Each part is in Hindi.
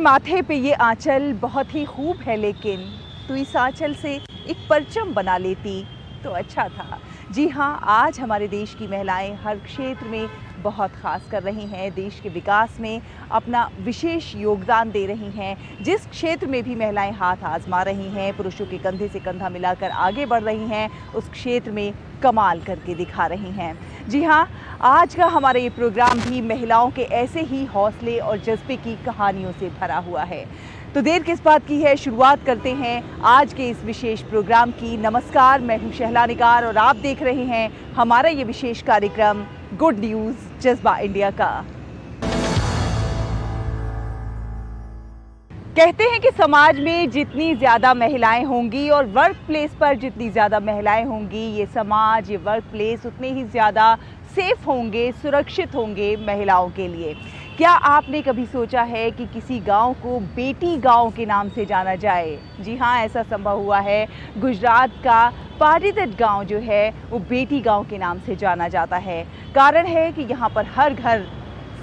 माथे पे ये आंचल बहुत ही खूब है, लेकिन तू इस आंचल से एक परचम बना लेती तो अच्छा था। जी हाँ, आज हमारे देश की महिलाएं हर क्षेत्र में बहुत खास कर रही हैं, देश के विकास में अपना विशेष योगदान दे रही हैं। जिस क्षेत्र में भी महिलाएं हाथ आजमा रही हैं, पुरुषों के कंधे से कंधा मिलाकर आगे बढ़ रही हैं, उस क्षेत्र में कमाल करके दिखा रही हैं। जी हाँ, आज का हमारा ये प्रोग्राम भी महिलाओं के ऐसे ही हौसले और जज्बे की कहानियों से भरा हुआ है। तो देर किस बात की है, शुरुआत करते हैं आज के इस विशेष प्रोग्राम की। नमस्कार, मैं हूं शहला निगार और आप देख रहे हैं हमारा ये विशेष कार्यक्रम गुड न्यूज़ जज्बा इंडिया का। कहते हैं कि समाज में जितनी ज़्यादा महिलाएं होंगी और वर्क प्लेस पर जितनी ज़्यादा महिलाएं होंगी, ये समाज, ये वर्क प्लेस उतने ही ज़्यादा सेफ होंगे, सुरक्षित होंगे महिलाओं के लिए। क्या आपने कभी सोचा है कि किसी गांव को बेटी गांव के नाम से जाना जाए? जी हाँ, ऐसा संभव हुआ है। गुजरात का पाटीदट गांव जो है वो बेटी गांव के नाम से जाना जाता है। कारण है कि यहाँ पर हर घर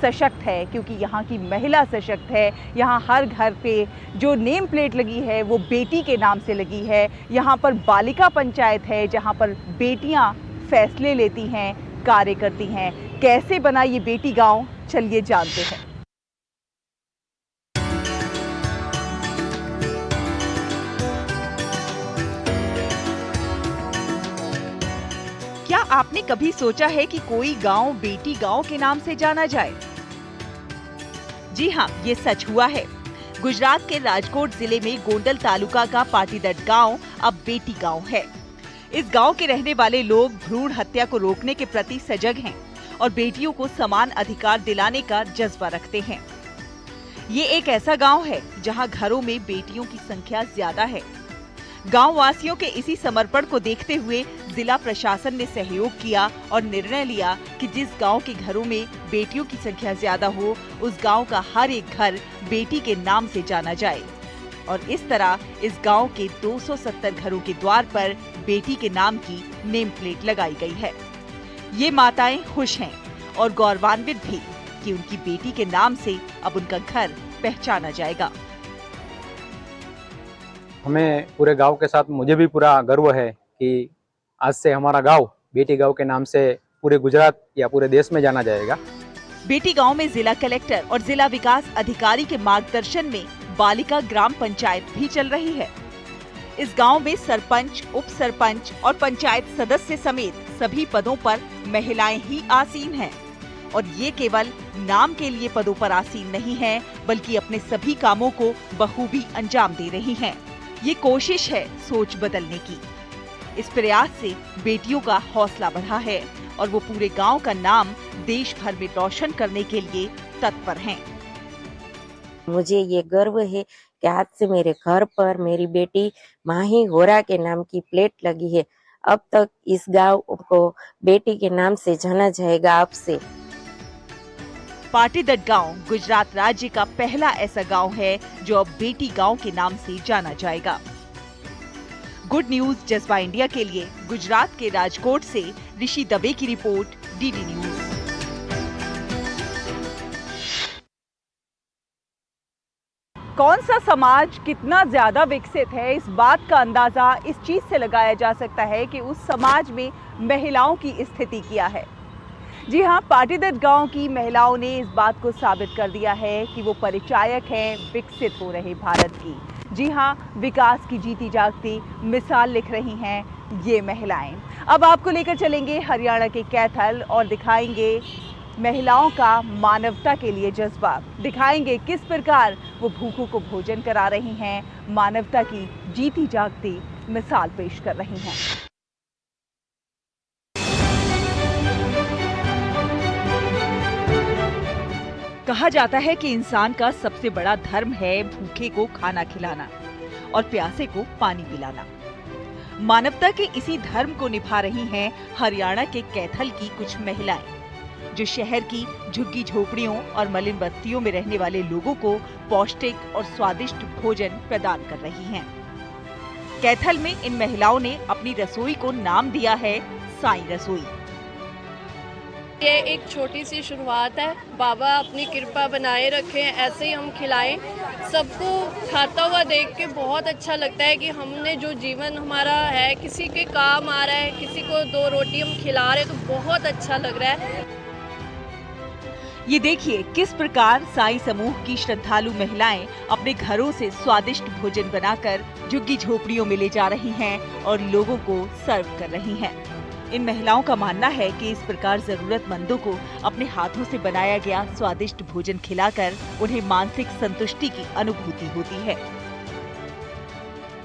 सशक्त है, क्योंकि यहाँ की महिला सशक्त है। यहाँ हर घर पे जो नेम प्लेट लगी है वो बेटी के नाम से लगी है। यहाँ पर बालिका पंचायत है, जहाँ पर बेटियाँ फैसले लेती हैं, कार्य करती हैं। कैसे बना ये बेटी गांव, चलिए जानते हैं। क्या आपने कभी सोचा है कि कोई गांव बेटी गांव के नाम से जाना जाए? जी हाँ, ये सच हुआ है। गुजरात के राजकोट जिले में गोंडल तालुका का पाटीदट गांव अब बेटी गांव है। इस गांव के रहने वाले लोग भ्रूण हत्या को रोकने के प्रति सजग हैं और बेटियों को समान अधिकार दिलाने का जज्बा रखते हैं। ये एक ऐसा गांव है जहां घरों में बेटियों की संख्या ज्यादा है। गांव वासियों के इसी समर्पण को देखते हुए जिला प्रशासन ने सहयोग किया और निर्णय लिया कि जिस गांव के घरों में बेटियों की संख्या ज्यादा हो, उस गांव का हर एक घर बेटी के नाम से जाना जाए। और इस तरह इस गांव के 270 घरों के द्वार पर बेटी के नाम की नेम प्लेट लगाई गई है। ये माताएं खुश हैं और गौरवान्वित भी कि उनकी बेटी के नाम से अब उनका घर पहचाना जाएगा। हमें पूरे गांव के साथ मुझे भी पूरा गर्व है कि आज से हमारा गांव बेटी गांव के नाम से पूरे गुजरात या पूरे देश में जाना जाएगा। बेटी गांव में जिला कलेक्टर और जिला विकास अधिकारी के मार्गदर्शन में बालिका ग्राम पंचायत भी चल रही है। इस गांव में सरपंच, उप सरपंच और पंचायत सदस्य समेत सभी पदों पर महिलाएं ही आसीन हैं। और ये केवल नाम के लिए पदों पर आसीन नहीं है, बल्कि अपने सभी कामों को बखूबी अंजाम दे रही हैं। ये कोशिश है सोच बदलने की। इस प्रयास से बेटियों का हौसला बढ़ा है और वो पूरे गांव का नाम देश भर में रोशन करने के लिए तत्पर हैं। मुझे ये गर्व है कि आज से मेरे घर पर मेरी बेटी माही होरा के नाम की प्लेट लगी है। अब तक इस गांव को बेटी के नाम से जाना जाएगा। आपसे पाटीदट गांव गुजरात राज्य का पहला ऐसा गांव है जो अब बेटी गांव के नाम से जाना जाएगा। गुड न्यूज़ जज्बा इंडिया के लिए गुजरात के राजकोट से ऋषि दवे की रिपोर्ट, डीडी न्यूज़। कौन सा समाज कितना ज्यादा विकसित है, इस बात का अंदाजा इस चीज से लगाया जा सकता है कि उस समाज में महिलाओं की स्थिति क्या है। जी हाँ, पाटीदट गांव की महिलाओं ने इस बात को साबित कर दिया है कि वो परिचायक हैं विकसित हो रहे भारत की। जी हाँ, विकास की जीती जागती मिसाल लिख रही हैं ये महिलाएं। अब आपको लेकर चलेंगे हरियाणा के कैथल और दिखाएंगे महिलाओं का मानवता के लिए जज्बा। दिखाएंगे किस प्रकार वो भूखों को भोजन करा रही हैं, मानवता की जीती जागती मिसाल पेश कर रही हैं। कहा जाता है कि इंसान का सबसे बड़ा धर्म है भूखे को खाना खिलाना और प्यासे को पानी पिलाना। मानवता के इसी धर्म को निभा रही हैं हरियाणा के कैथल की कुछ महिलाएं, जो शहर की झुग्गी झोपड़ियों और मलिन बस्तियों में रहने वाले लोगों को पौष्टिक और स्वादिष्ट भोजन प्रदान कर रही हैं। कैथल में इन महिलाओं ने अपनी रसोई को नाम दिया है साईं रसोई। ये एक छोटी सी शुरुआत है। बाबा अपनी कृपा बनाए रखें, ऐसे ही हम खिलाएं। सबको खाता हुआ देख के बहुत अच्छा लगता है कि हमने जो जीवन हमारा है किसी के काम आ रहा है, किसी को 2 रोटी हम खिला रहे हैं, तो बहुत अच्छा लग रहा है। ये देखिए किस प्रकार साईं समूह की श्रद्धालु महिलाएं अपने घरों से स्वादिष्ट भोजन बनाकर झुग्गी झोपड़ियों में ले जा रही हैं और लोगों को सर्व कर रही हैं। इन महिलाओं का मानना है कि इस प्रकार जरूरतमंदों को अपने हाथों से बनाया गया स्वादिष्ट भोजन खिलाकर उन्हें मानसिक संतुष्टि की अनुभूति होती है।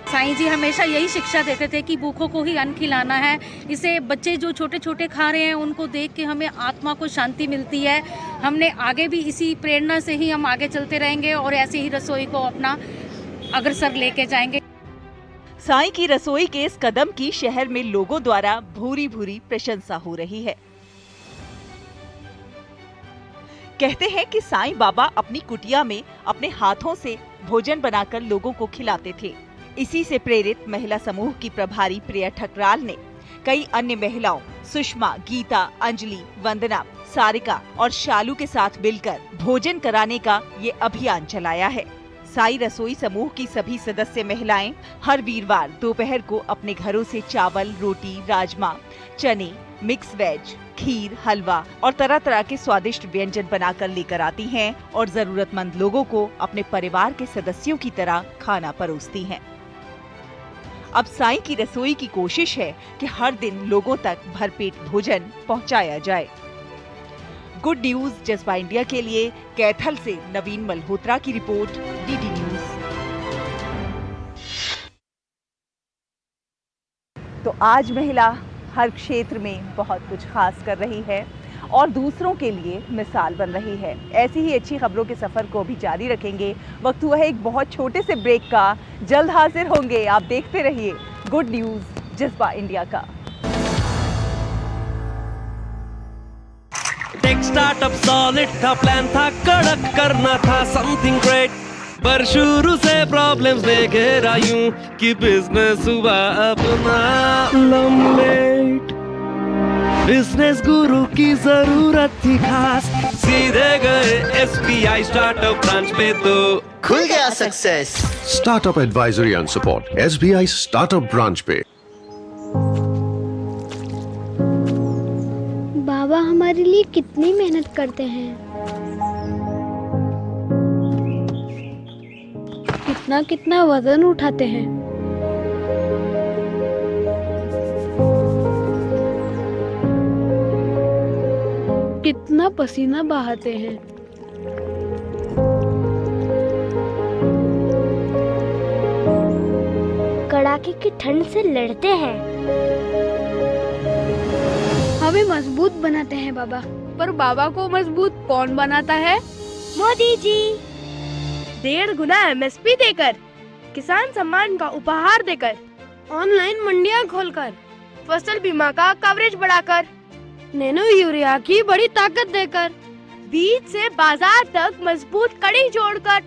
साईं जी हमेशा यही शिक्षा देते थे कि भूखों को ही अन्न खिलाना है। इसे बच्चे जो छोटे छोटे खा रहे हैं उनको देख के हमें आत्मा को शांति मिलती है। हमने आगे भी इसी प्रेरणा से ही हम आगे चलते रहेंगे और ऐसे ही रसोई को अपना अग्रसर लेके जाएंगे। साईं की रसोई के इस कदम की शहर में लोगों द्वारा भूरी भूरी प्रशंसा हो रही है। कहते हैं कि साईं बाबा अपनी कुटिया में अपने हाथों से भोजन बनाकर लोगों को खिलाते थे। इसी से प्रेरित महिला समूह की प्रभारी प्रिया ठकराल ने कई अन्य महिलाओं सुषमा, गीता, अंजलि, वंदना, सारिका और शालू के साथ मिलकर भोजन कराने का ये अभियान चलाया है। साईं रसोई समूह की सभी सदस्य महिलाएं हर वीरवार दोपहर को अपने घरों से चावल, रोटी, राजमा, चने, मिक्स वेज, खीर, हलवा और तरह तरह के स्वादिष्ट व्यंजन बनाकर लेकर आती हैं और जरूरतमंद लोगों को अपने परिवार के सदस्यों की तरह खाना परोसती हैं। अब साईं की रसोई की कोशिश है कि हर दिन लोगों तक भरपेट भोजन पहुंचाया जाए। गुड न्यूज जज्बा इंडिया के लिए कैथल से नवीन मल्होत्रा की रिपोर्ट, डीडी न्यूज। तो आज महिला हर क्षेत्र में बहुत कुछ खास कर रही है और दूसरों के लिए मिसाल बन रही है। ऐसी ही अच्छी खबरों के सफर को भी जारी रखेंगे। वक्त हुआ है एक बहुत छोटे से ब्रेक का, जल्द हाजिर होंगे। आप देखते रहिए गुड न्यूज जज्बा इंडिया का। टेक स्टार्टअप सॉलिड था, प्लान था कड़क, करना था समथिंग ग्रेट, पर शुरू से प्रॉब्लम्स ने घेरा यूं कि बिजनेस हुआ अपना लम्बेट। बिजनेस गुरु की जरूरत थी खास, सीधे गए SBI स्टार्टअप ब्रांच पे तो खुल गया success. Startup advisory and support SBI startup branch पे। बाबा हमारे लिए कितनी मेहनत करते हैं, कितना कितना वजन उठाते हैं। कितना पसीना बहाते हैं। कड़ाके की ठंड से लड़ते हैं। हमें मजबूत बनाते हैं बाबा। पर बाबा को मजबूत कौन बनाता है? मोदी जी। 1.5 गुना MSP देकर, किसान सम्मान का उपहार देकर, ऑनलाइन मंडियां खोलकर, फसल बीमा का कवरेज बढ़ाकर, नैनो यूरिया की बड़ी ताकत देकर, बीज से बाजार तक मजबूत कड़ी जोड़कर।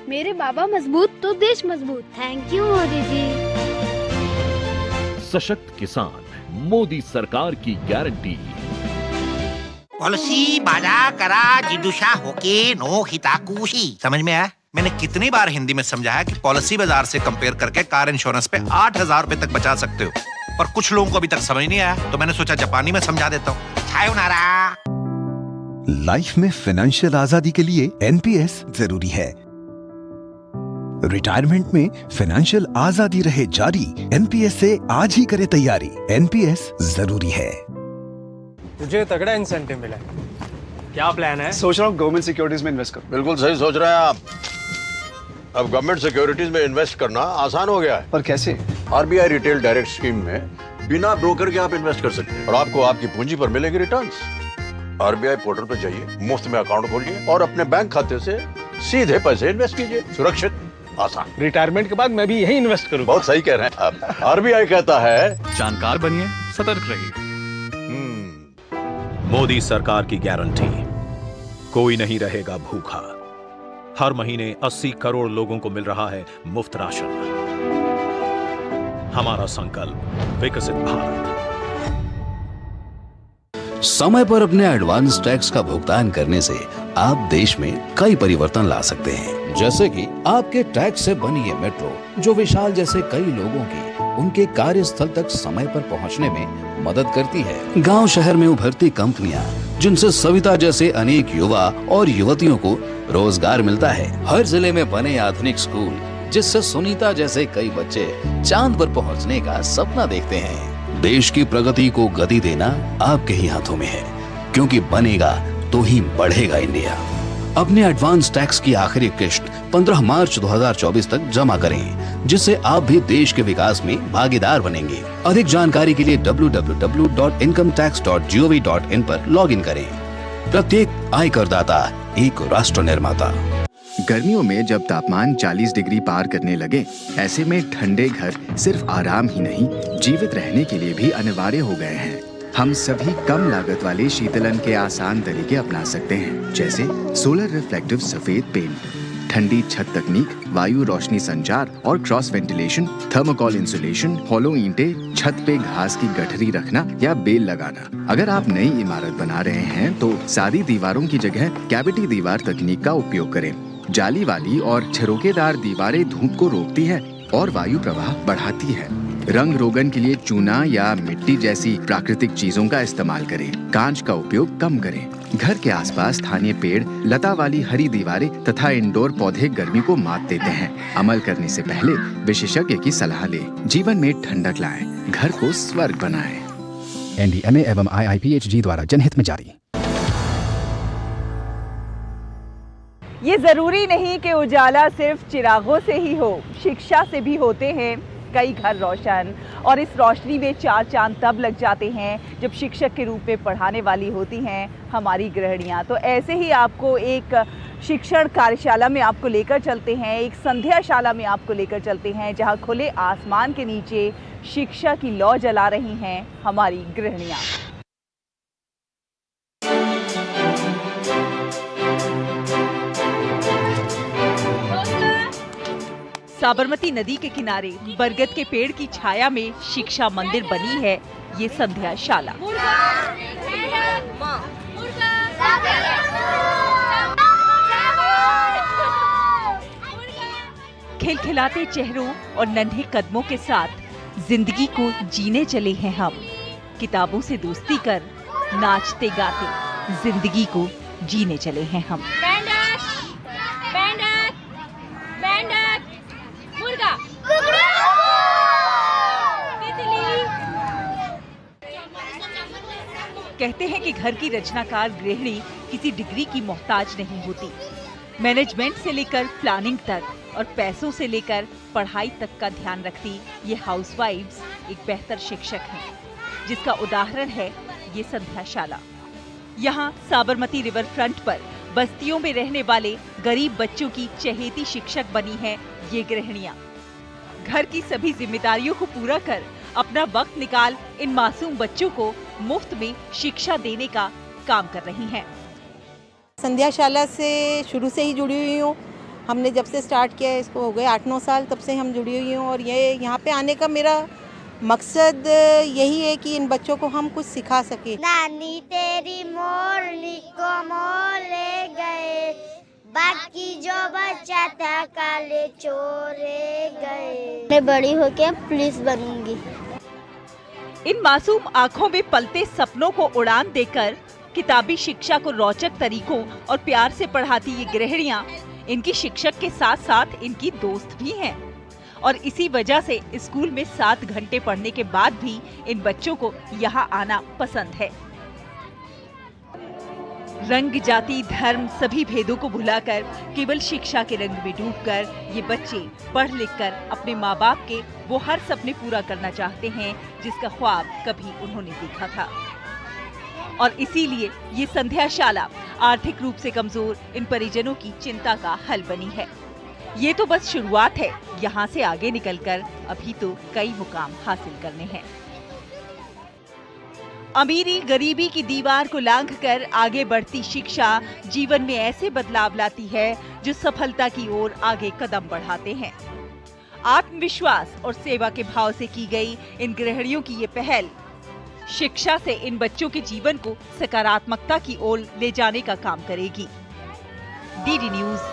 मेरे बाबा मजबूत तो देश मजबूत। Thank you Modi ji. सशक्त किसान, मोदी सरकार की गारंटी। पॉलिसी बाजा करा जिदुषा होके नो हिताकुशी। समझ में आया? मैंने कितनी बार हिंदी में समझाया कि पॉलिसी बाजार से कंपेयर करके कार इंश्योरेंस पे 8,000 रुपए तक बचा सकते हो, पर कुछ लोगों को अभी तक समझ नहीं आया, तो मैंने सोचा जापानी में समझा देता हूँ। सायोनारा। लाइफ में फाइनेंशियल आजादी के लिए NPS जरूरी है। रिटायरमेंट में फाइनेंशियल आजादी रहे जारी, NPS से आज ही करे तैयारी। NPS जरूरी है। तुझे तगड़ा इंसेंटिव मिला है, क्या प्लान है? सोच रहा हूँ गवर्नमेंट सिक्योरिटीज में इन्वेस्ट करूं। बिल्कुल सही सोच रहे हैं आप। अब गवर्नमेंट सिक्योरिटीज में इन्वेस्ट करना आसान हो गया है। पर कैसे? RBI रिटेल डायरेक्ट स्कीम में बिना ब्रोकर के आप इन्वेस्ट कर सकते हैं और आपको आपकी पूंजी पर मिलेंगे रिटर्न्स। RBI पोर्टल पर जाइए, मुफ्त में अकाउंट खोलिए और अपने बैंक खाते से सीधे पैसे इन्वेस्ट कीजिए। सुरक्षित, आसान। रिटायरमेंट के बाद मैं भी यही इन्वेस्ट करूंगा। बहुत सही कह रहे हैं आप। RBI कहता है जानकार बनिए, सतर्क रहिए। मोदी सरकार की गारंटी, कोई नहीं रहेगा भूखा। हर महीने 80 करोड़ लोगों को मिल रहा है मुफ्त राशन। हमारा संकल्प, विकसित भारत। समय पर अपने एडवांस टैक्स का भुगतान करने से आप देश में कई परिवर्तन ला सकते हैं, जैसे कि आपके टैक्स से बनी ये मेट्रो जो विशाल जैसे कई लोगों की उनके कार्यस्थल तक समय पर पहुंचने में मदद करती है। गांव शहर में उभरती कंपनियां जिनसे सविता जैसे अनेक युवा और युवतियों को रोजगार मिलता है। हर जिले में बने आधुनिक स्कूल जिससे सुनीता जैसे कई बच्चे चांद पर पहुंचने का सपना देखते हैं। देश की प्रगति को गति देना आपके ही हाथों में है, क्योंकि बनेगा तो ही बढ़ेगा इंडिया। अपने एडवांस टैक्स की आखिरी किश्त 15 मार्च 2024 तक जमा करें, जिससे आप भी देश के विकास में भागीदार बनेंगे। अधिक जानकारी के लिए www.incometax.gov.in पर लॉगिन करें। प्रत्येक आयकरदाता एक राष्ट्र निर्माता। गर्मियों में जब तापमान 40 डिग्री पार करने लगे, ऐसे में ठंडे घर सिर्फ आराम ही नहीं, जीवित रहने के लिए भी अनिवार्य हो गए हैं। हम सभी कम लागत वाले शीतलन के आसान तरीके अपना सकते हैं, जैसे सोलर रिफ्लेक्टिव सफेद पेंट, ठंडी छत तकनीक, वायु रोशनी संचार और क्रॉस वेंटिलेशन, थर्मोकॉल इंसुलेशन, होलो ईंटें, छत पे घास की गठरी रखना या बेल लगाना। अगर आप नई इमारत बना रहे हैं तो सादी दीवारों की जगह कैविटी दीवार तकनीक का उपयोग करें। जाली वाली और छिरोकेदार दीवारें धूप को रोकती है और वायु प्रवाह बढ़ाती है। रंग रोगन के लिए चूना या मिट्टी जैसी प्राकृतिक चीजों का इस्तेमाल करें। कांच का उपयोग कम करें। घर के आसपास स्थानीय पेड़, लता वाली हरी दीवारें तथा इंडोर पौधे गर्मी को मात देते हैं। अमल करने से पहले विशेषज्ञ की सलाह लें। जीवन में ठंडक लाएं, घर को स्वर्ग बनाएं। NDMA एवं IIPHG द्वारा जनहित में जारी। ये जरूरी नहीं कि उजाला सिर्फ चिरागों से ही हो, शिक्षा से भी होते हैं कई घर रोशन। और इस रोशनी में चार चांद तब लग जाते हैं जब शिक्षक के रूप में पढ़ाने वाली होती हैं हमारी गृहिणियाँ। तो ऐसे ही आपको एक शिक्षण कार्यशाला में आपको लेकर चलते हैं, एक संध्याशाला में आपको लेकर चलते हैं, जहाँ खुले आसमान के नीचे शिक्षा की लौ जला रही हैं हमारी गृहिणियाँ। साबरमती नदी के किनारे बरगद के पेड़ की छाया में शिक्षा मंदिर बनी है ये संध्याशाला। खिलखिलाते चेहरों और नन्हे कदमों के साथ जिंदगी को जीने चले हैं हम। किताबों से दोस्ती कर नाचते गाते जिंदगी को जीने चले हैं हम। कहते हैं कि घर की रचनाकार गृहिणी किसी डिग्री की मोहताज नहीं होती। मैनेजमेंट से लेकर प्लानिंग तक और पैसों से लेकर पढ़ाई तक का ध्यान रखती ये हाउसवाइफ्स एक बेहतर शिक्षक हैं, जिसका उदाहरण है ये संध्याशाला। यहाँ साबरमती रिवर फ्रंट पर बस्तियों में रहने वाले गरीब बच्चों की चहेती शिक्षक बनी है ये गृहिणियाँ। घर की सभी जिम्मेदारियों को पूरा कर अपना वक्त निकाल इन मासूम बच्चों को मुफ्त में शिक्षा देने का काम कर रही हैं। संध्याशाला से शुरू से ही जुड़ी हुई हूँ। हमने जब से स्टार्ट किया है, इसको हो गए 8-9 साल, तब से हम जुड़ी हुई हूँ। और ये यहाँ पे आने का मेरा मकसद यही है कि इन बच्चों को हम कुछ सिखा सके। नानी तेरी मोरनी को मोर ले गए, बाकी जो बचा था काले चोरे गए। मैं बड़ी होके पुलिस बनूंगी। इन मासूम आंखों में पलते सपनों को उड़ान देकर किताबी शिक्षा को रोचक तरीकों और प्यार से पढ़ाती ये गृहिणियाँ इनकी शिक्षक के साथ साथ इनकी दोस्त भी हैं। और इसी वजह से स्कूल में 7 घंटे पढ़ने के बाद भी इन बच्चों को यहाँ आना पसंद है। रंग, जाति, धर्म सभी भेदों को भुलाकर केवल शिक्षा के रंग में डूबकर ये बच्चे पढ़ लिखकर अपने माँ बाप के वो हर सपने पूरा करना चाहते हैं जिसका ख्वाब कभी उन्होंने देखा था। और इसीलिए ये संध्याशाला आर्थिक रूप से कमजोर इन परिजनों की चिंता का हल बनी है। ये तो बस शुरुआत है, यहाँ से आगे निकलकर अभी तो कई मुकाम हासिल करने हैं। अमीरी गरीबी की दीवार को लांघकर आगे बढ़ती शिक्षा जीवन में ऐसे बदलाव लाती है जो सफलता की ओर आगे कदम बढ़ाते हैं। आत्मविश्वास और सेवा के भाव से की गई इन गृहिणियों की ये पहल शिक्षा से इन बच्चों के जीवन को सकारात्मकता की ओर ले जाने का काम करेगी। DD news.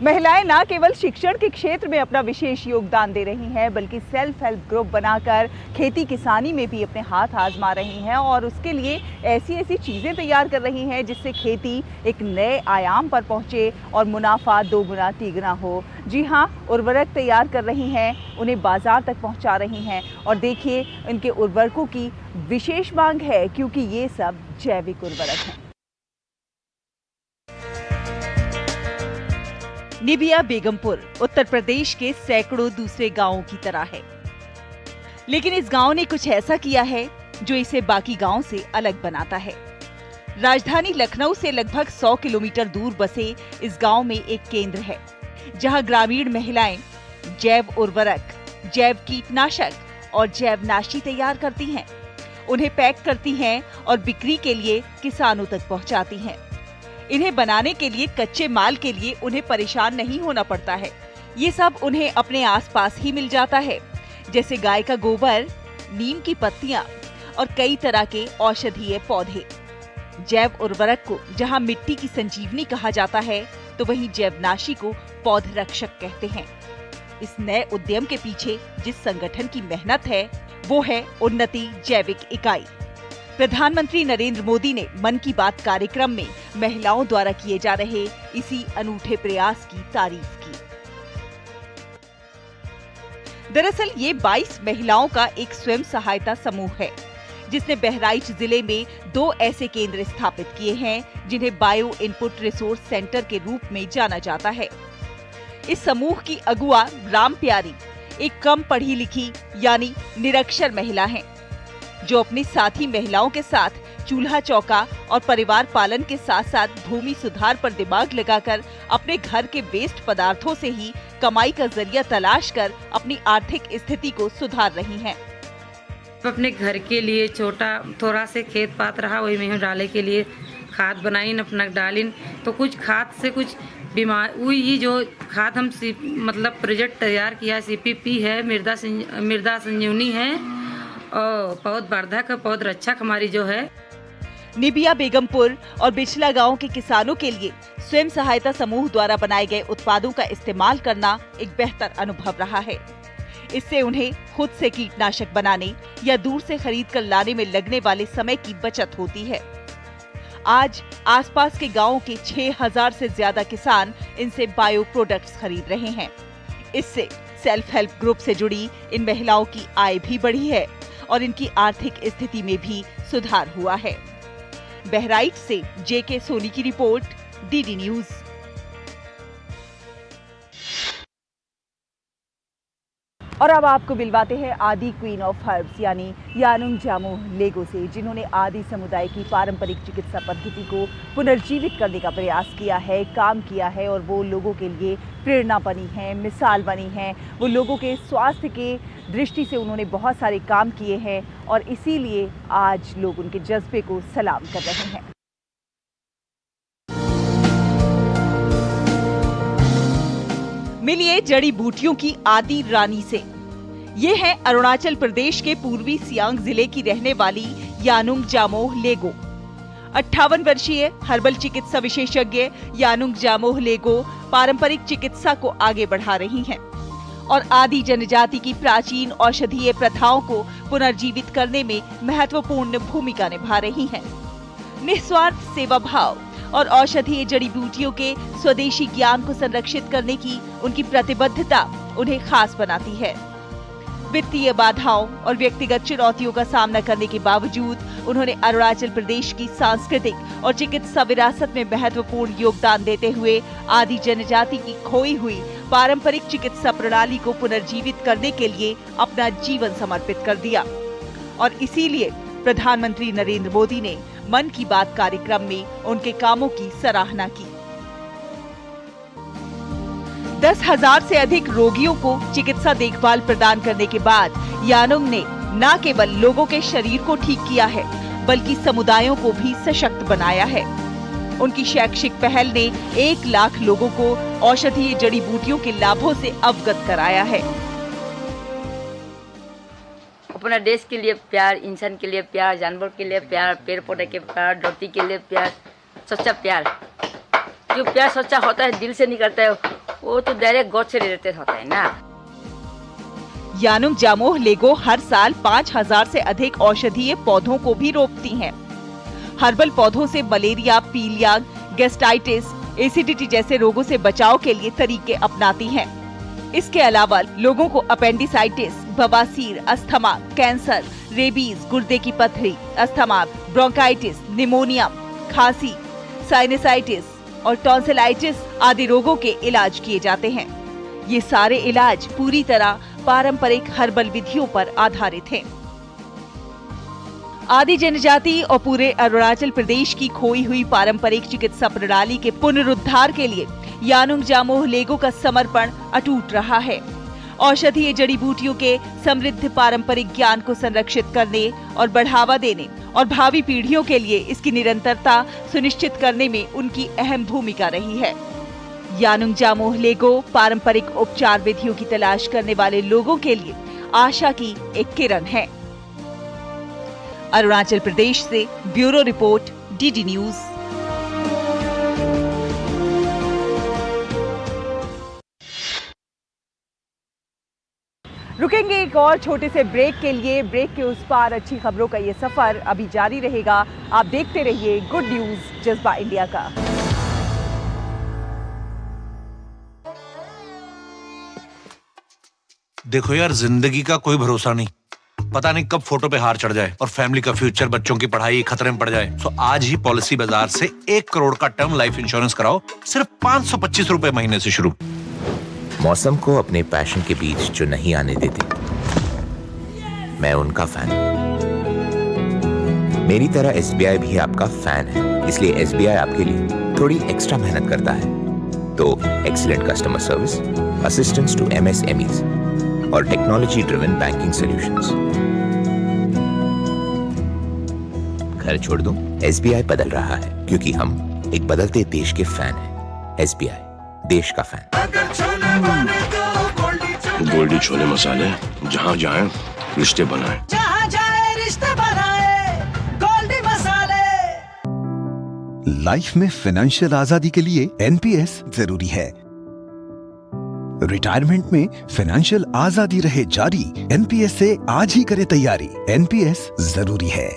महिलाएं न केवल शिक्षण के क्षेत्र में अपना विशेष योगदान दे रही हैं, बल्कि सेल्फ हेल्प ग्रुप बनाकर खेती किसानी में भी अपने हाथ आजमा रही हैं और उसके लिए ऐसी ऐसी चीज़ें तैयार कर रही हैं जिससे खेती एक नए आयाम पर पहुंचे और मुनाफा दोगुना तिगुना हो। जी हाँ, उर्वरक तैयार कर रही हैं, उन्हें बाजार तक पहुंचा रही हैं और देखिए इनके उर्वरकों की विशेष मांग है क्योंकि ये सब जैविक उर्वरक हैं। निबिया बेगमपुर उत्तर प्रदेश के सैकड़ों दूसरे गांवों की तरह है, लेकिन इस गांव ने कुछ ऐसा किया है जो इसे बाकी गांवों से अलग बनाता है। राजधानी लखनऊ से लगभग 100 किलोमीटर दूर बसे इस गांव में एक केंद्र है, जहां ग्रामीण महिलाएं जैव उर्वरक, जैव कीटनाशक और जैवनाशी तैयार करती हैं, उन्हें पैक करती हैं और बिक्री के लिए किसानों तक पहुंचाती हैं। इन्हें बनाने के लिए कच्चे माल के लिए उन्हें परेशान नहीं होना पड़ता है। ये सब उन्हें अपने आसपास ही मिल जाता है, जैसे गाय का गोबर, नीम की पत्तियां और कई तरह के औषधीय पौधे। जैव उर्वरक को जहां मिट्टी की संजीवनी कहा जाता है, तो वहीं जैवनाशी को पौध रक्षक कहते हैं। इस नए उद्यम के पीछे जिस संगठन की मेहनत है, वो है उन्नति जैविक इकाई। प्रधानमंत्री नरेंद्र मोदी ने मन की बात कार्यक्रम में महिलाओं द्वारा किए जा रहे इसी अनूठे प्रयास की तारीफ की। दरअसल ये 22 महिलाओं का एक स्वयं सहायता समूह है, जिसने बहराइच जिले में 2 ऐसे केंद्र स्थापित किए हैं जिन्हें बायो इनपुट रिसोर्स सेंटर के रूप में जाना जाता है। इस समूह की अगुआ राम प्यारी एक कम पढ़ी लिखी यानी निरक्षर महिला हैं, जो अपनी साथी महिलाओं के साथ चूल्हा चौका और परिवार पालन के साथ साथ भूमि सुधार पर दिमाग लगाकर अपने घर के वेस्ट पदार्थों से ही कमाई का जरिया तलाश कर अपनी आर्थिक स्थिति को सुधार रही हैं। अपने घर के लिए छोटा थोड़ा से खेत पात रहा, वही में डाले के लिए खाद बनाई अपना डालिन, तो कुछ खाद से कुछ बीमार हुई। ये जो खाद हम मतलब प्रोजेक्ट तैयार किया CPP है, मृदा संजीवनी है और पौध वर्धक पौध रक्षक हमारी जो है। निबिया बेगमपुर और बिचला गांव के किसानों के लिए स्वयं सहायता समूह द्वारा बनाए गए उत्पादों का इस्तेमाल करना एक बेहतर अनुभव रहा है। इससे उन्हें खुद से कीटनाशक बनाने या दूर से खरीद कर लाने में लगने वाले समय की बचत होती है। आज आसपास के गांवों के 6000 से ज्यादा किसान इनसे बायो प्रोडक्ट्स खरीद रहे हैं। इससे सेल्फ हेल्प ग्रुप से जुड़ी इन महिलाओं की आय भी बढ़ी है और इनकी आर्थिक स्थिति में भी सुधार हुआ है। बहराइच से JK सोनी की रिपोर्ट, डीडी न्यूज। और अब आपको मिलवाते हैं आदि क्वीन ऑफ हर्ब्स यानी यानुंग जामोह लेगो से, जिन्होंने आदि समुदाय की पारंपरिक चिकित्सा पद्धति को पुनर्जीवित करने का प्रयास किया है, काम किया है और वो लोगों के लिए प्रेरणा बनी है, मिसाल बनी है। वो लोगों के स्वास्थ्य के दृष्टि से उन्होंने बहुत सारे काम किए हैं और इसीलिए आज लोग उनके जज्बे को सलाम कर रहे हैं। मिलिए जड़ी बूटियों की आदि रानी से। ये है अरुणाचल प्रदेश के पूर्वी सियांग जिले की रहने वाली यानुंग जामोह लेगो। 58 वर्षीय हर्बल चिकित्सा विशेषज्ञ यानुंग जामोह लेगो पारंपरिक चिकित्सा को आगे बढ़ा रही हैं और आदि जनजाति की प्राचीन औषधीय प्रथाओं को पुनर्जीवित करने में महत्वपूर्ण भूमिका निभा रही हैं। निस्वार्थ सेवा भाव और औषधीय जड़ी बूटियों के स्वदेशी ज्ञान को संरक्षित करने की उनकी प्रतिबद्धता उन्हें खास बनाती है। वित्तीय बाधाओं और व्यक्तिगत चुनौतियों का सामना करने के बावजूद उन्होंने अरुणाचल प्रदेश की सांस्कृतिक और चिकित्सा विरासत में महत्वपूर्ण योगदान देते हुए आदि जनजाति की खोई हुई पारंपरिक चिकित्सा प्रणाली को पुनर्जीवित करने के लिए अपना जीवन समर्पित कर दिया। और इसीलिए प्रधानमंत्री नरेंद्र मोदी ने मन की बात कार्यक्रम में उनके कामों की सराहना की। 10,000 से अधिक रोगियों को चिकित्सा देखभाल प्रदान करने के बाद यानुंग ने न केवल लोगों के शरीर को ठीक किया है, बल्कि समुदायों को भी सशक्त बनाया है। उनकी शैक्षिक पहल ने 1 लाख लोगों को औषधीय जड़ी बूटियों के लाभों से अवगत कराया है। अपना देश के लिए प्यार, इंसान के लिए प्यार, जानवर के लिए प्यार, पेड़ पौधे के प्यार, धरती के लिए प्यार, सच्चा प्यार। जो प्यार सच्चा होता है, दिल से निकलता है, वो तो डायरेक्ट गॉड से रिलेटेड होता है ना। यानुंग जामोह लेगो हर साल 5000 से अधिक औषधीय पौधों को भी रोपती हैं। हर्बल पौधों से मलेरिया, पीलिया, गैस्ट्राइटिस, एसिडिटी जैसे रोगों से बचाव के लिए तरीके अपनाती हैं। इसके अलावा लोगों को अपेंडिसाइटिस, बवासीर, अस्थमा, कैंसर, रेबीज, गुर्दे की पथरी, अस्थमा, ब्रोंकाइटिस, निमोनिया, खांसी, साइनसाइटिस और टॉन्सिलाइटिस आदि रोगों के इलाज किए जाते हैं। ये सारे इलाज पूरी तरह पारंपरिक हर्बल विधियों पर आधारित हैं। आदि जनजाति और पूरे अरुणाचल प्रदेश की खोई हुई पारंपरिक चिकित्सा प्रणाली के पुनरुद्धार के लिए यानुंग जामोह लेगो का समर्पण अटूट रहा है। औषधीय जड़ी बूटियों के समृद्ध पारंपरिक ज्ञान को संरक्षित करने और बढ़ावा देने और भावी पीढ़ियों के लिए इसकी निरंतरता सुनिश्चित करने में उनकी अहम भूमिका रही है। यानुंग जामोह लेगो पारंपरिक उपचार विधियों की तलाश करने वाले लोगों के लिए आशा की एक किरण है। अरुणाचल प्रदेश से ब्यूरो रिपोर्ट, डीडी न्यूज। रुकेंगे एक और छोटे से ब्रेक के लिए। ब्रेक के उस पार अच्छी खबरों का ये सफर अभी जारी रहेगा। आप देखते रहिए गुड न्यूज जज्बा इंडिया का। देखो यार, जिंदगी का कोई भरोसा नहीं, पता नहीं कब फोटो पे हार चढ़ जाए और फैमिली का फ्यूचर, बच्चों की पढ़ाई खतरे में पड़ जाए। तो आज ही पॉलिसी बाजार से 1 करोड़ का टर्म लाइफ इंश्योरेंस कराओ, सिर्फ 525 रुपए महीने से शुरू। मौसम को अपने पैशन के बीच जो नहीं आने देते, मैं उनका फैन। मेरी तरह SBI भी आपका फैन है, इसलिए SBI आपके लिए थोड़ी एक्स्ट्रा मेहनत करता है। तो excellent customer service, assistance to MSMEs और टेक्नोलॉजी ड्रिवन बैंकिंग सॉल्यूशंस। घर छोड़ दूं? SBI बदल रहा है, क्योंकि हम एक बदलते देश के फैन हैं। SBI, देश का फैन। गोल्डी छोले मसाले, जहाँ जाए रिश्ते बनाए, जहाँ जाए रिश्ते बनाए, गोल्डी मसाले। लाइफ में फाइनेंशियल आजादी के लिए NPS जरूरी है। रिटायरमेंट में फाइनेंशियल आजादी रहे जारी, NPS से आज ही करें तैयारी। NPS जरूरी है।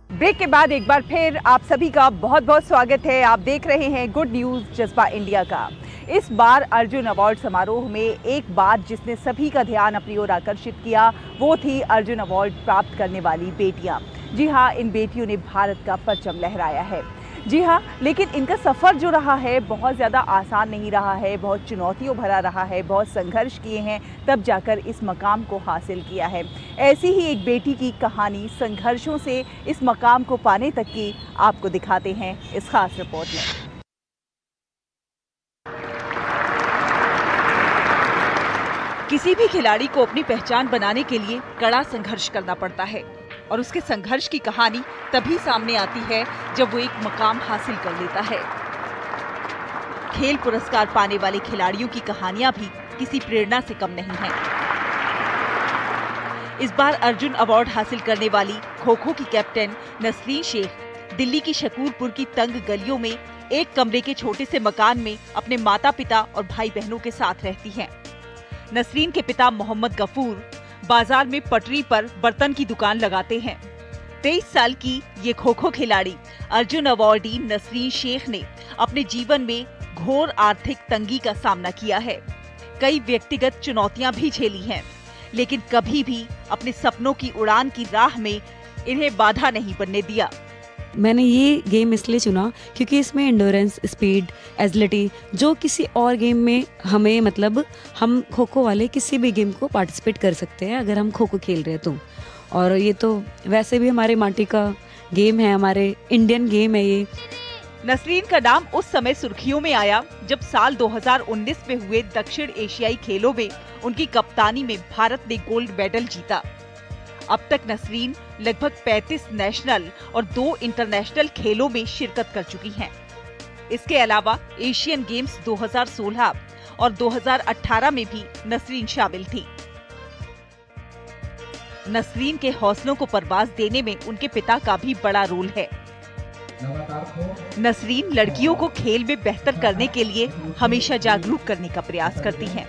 ब्रेक के बाद एक बार फिर आप सभी का बहुत बहुत स्वागत है। आप देख रहे हैं गुड न्यूज जज्बा इंडिया का। इस बार अर्जुन अवार्ड समारोह में एक बात जिसने सभी का ध्यान अपनी ओर आकर्षित किया, वो थी अर्जुन अवार्ड प्राप्त करने वाली बेटियां। जी हाँ, इन बेटियों ने भारत का परचम लहराया है। जी हाँ, लेकिन इनका सफ़र जो रहा है बहुत ज़्यादा आसान नहीं रहा है, बहुत चुनौतियों भरा रहा है, बहुत संघर्ष किए हैं तब जाकर इस मकाम को हासिल किया है। ऐसी ही एक बेटी की कहानी संघर्षों से इस मकाम को पाने तक की आपको दिखाते हैं इस खास रिपोर्ट में। किसी भी खिलाड़ी को अपनी पहचान बनाने के लिए कड़ा संघर्ष करना पड़ता है और उसके संघर्ष की कहानी तभी सामने आती है जब वो एक मकाम हासिल कर लेता है। खेल पुरस्कार पाने वाले खिलाड़ियों की कहानियां भी किसी प्रेरणा से कम नहीं हैं। इस बार अर्जुन अवार्ड हासिल करने वाली खो-खो की कैप्टन नसरीन शेख दिल्ली की शकूरपुर की तंग गलियों में एक कमरे के छोटे से मकान में अपने माता पिता और भाई बहनों के साथ रहती हैं। नसरीन के पिता मोहम्मद गफूर बाजार में पटरी पर बर्तन की दुकान लगाते हैं। 23 साल की ये खो-खो खिलाड़ी अर्जुन अवार्डी नसरीन शेख ने अपने जीवन में घोर आर्थिक तंगी का सामना किया है। कई व्यक्तिगत चुनौतियां भी झेली हैं, लेकिन कभी भी अपने सपनों की उड़ान की राह में इन्हें बाधा नहीं बनने दिया। मैंने ये गेम इसलिए चुना क्योंकि इसमें एंडोरेंस, स्पीड, एजिलिटी जो किसी और गेम में हमें मतलब हम खो खो वाले किसी भी गेम को पार्टिसिपेट कर सकते हैं अगर हम खो खो खेल रहे हैं तो। और ये तो वैसे भी हमारे माटी का गेम है, हमारे इंडियन गेम है ये। नसरीन का नाम उस समय सुर्खियों में आया जब साल 2019 में हुए दक्षिण एशियाई खेलों में उनकी कप्तानी में भारत ने गोल्ड मेडल जीता। अब तक नसरीन लगभग 35 नेशनल और 2 इंटरनेशनल खेलों में शिरकत कर चुकी हैं। इसके अलावा एशियन गेम्स 2016 और 2018 में भी नसरीन शामिल थी। नसरीन के हौसलों को परवाज देने में उनके पिता का भी बड़ा रोल है। नसरीन लड़कियों को खेल में बेहतर करने के लिए हमेशा जागरूक करने का प्रयास करती हैं,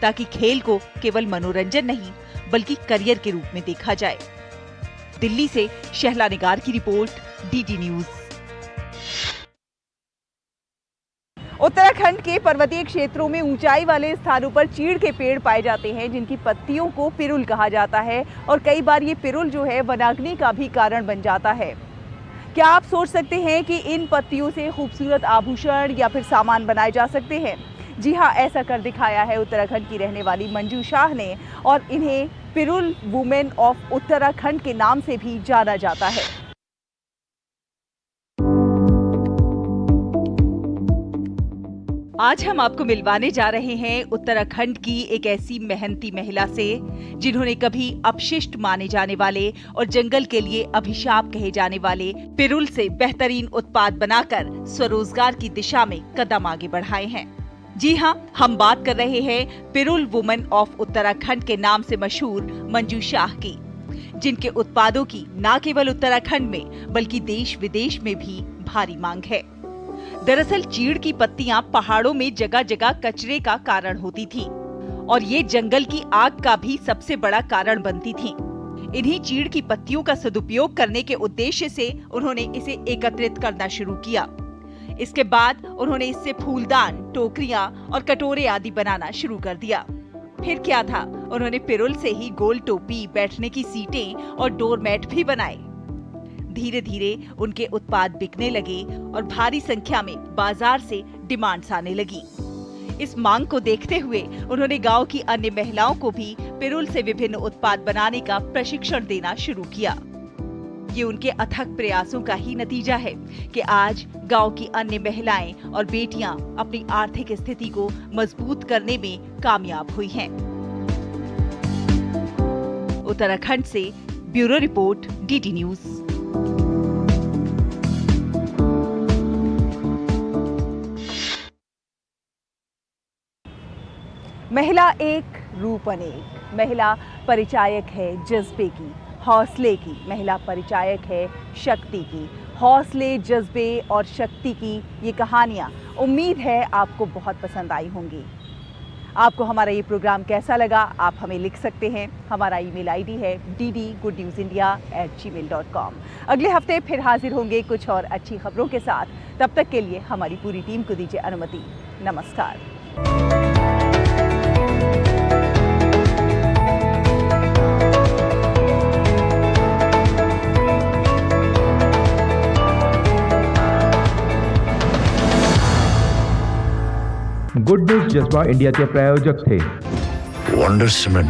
ताकि खेल को केवल मनोरंजन नहीं बल्कि करियर के रूप में देखा जाए। दिल्ली से शहला निगार की रिपोर्ट, डीडी न्यूज। उत्तराखंड के पर्वतीय क्षेत्रों में ऊंचाई वाले स्थानों पर चीड़ के पेड़ पाए जाते हैं, जिनकी पत्तियों को पिरुल कहा जाता है और कई बार ये पिरुल जो है वनाग्नि का भी कारण बन जाता है। क्या आप सोच सकते हैं कि इन पत्तियों से खूबसूरत आभूषण या फिर सामान बनाए जा सकते हैं? जी हाँ, ऐसा कर दिखाया है उत्तराखंड की रहने वाली मंजू शाह ने, और इन्हें पिरुल वुमेन ऑफ उत्तराखंड के नाम से भी जाना जाता है। आज हम आपको मिलवाने जा रहे हैं उत्तराखंड की एक ऐसी मेहनती महिला से, जिन्होंने कभी अपशिष्ट माने जाने वाले और जंगल के लिए अभिशाप कहे जाने वाले पिरुल से बेहतरीन उत्पाद बनाकर स्वरोजगार की दिशा में कदम आगे बढ़ाए हैं। जी हाँ, हम बात कर रहे हैं पिरुल वुमेन ऑफ उत्तराखंड के नाम से मशहूर मंजू शाह की, जिनके उत्पादों की न केवल उत्तराखंड में बल्कि देश विदेश में भी भारी मांग है। दरअसल चीड़ की पत्तियां पहाड़ों में जगह जगह कचरे का कारण होती थी और ये जंगल की आग का भी सबसे बड़ा कारण बनती थी। इन्हीं चीड़ की पत्तियों का सदुपयोग करने के उद्देश्य से उन्होंने इसे एकत्रित करना शुरू किया। इसके बाद उन्होंने इससे फूलदान, टोकरियां और कटोरे आदि बनाना शुरू कर दिया। फिर क्या था, उन्होंने पिरुल से ही गोल टोपी, बैठने की सीटें और डोरमैट भी बनाए। धीरे धीरे उनके उत्पाद बिकने लगे और भारी संख्या में बाजार से डिमांड्स आने लगी। इस मांग को देखते हुए उन्होंने गांव की अन्य महिलाओं को भी पिरुल से विभिन्न उत्पाद बनाने का प्रशिक्षण देना शुरू किया। ये उनके अथक प्रयासों का ही नतीजा है कि आज गांव की अन्य महिलाएं और बेटियां अपनी आर्थिक स्थिति को मजबूत करने में कामयाब हुई हैं। उत्तराखंड से ब्यूरो रिपोर्ट, डीडी न्यूज। महिला एक, रूप अनेक। महिला परिचायक है जज्बे की, हौसले की। महिला परिचायक है शक्ति की। हौसले, जज्बे और शक्ति की ये कहानियाँ उम्मीद है आपको बहुत पसंद आई होंगी। आपको हमारा ये प्रोग्राम कैसा लगा, आप हमें लिख सकते हैं। हमारा ईमेल आईडी है ddgoodnewsindia@gmail.com। अगले हफ्ते फिर हाजिर होंगे कुछ और अच्छी खबरों के साथ। तब तक के लिए हमारी पूरी टीम को दीजिए अनुमति। नमस्कार। गुड न्यूज जज्बा इंडियाचे प्रायोजक थे वंडर सीमेंट।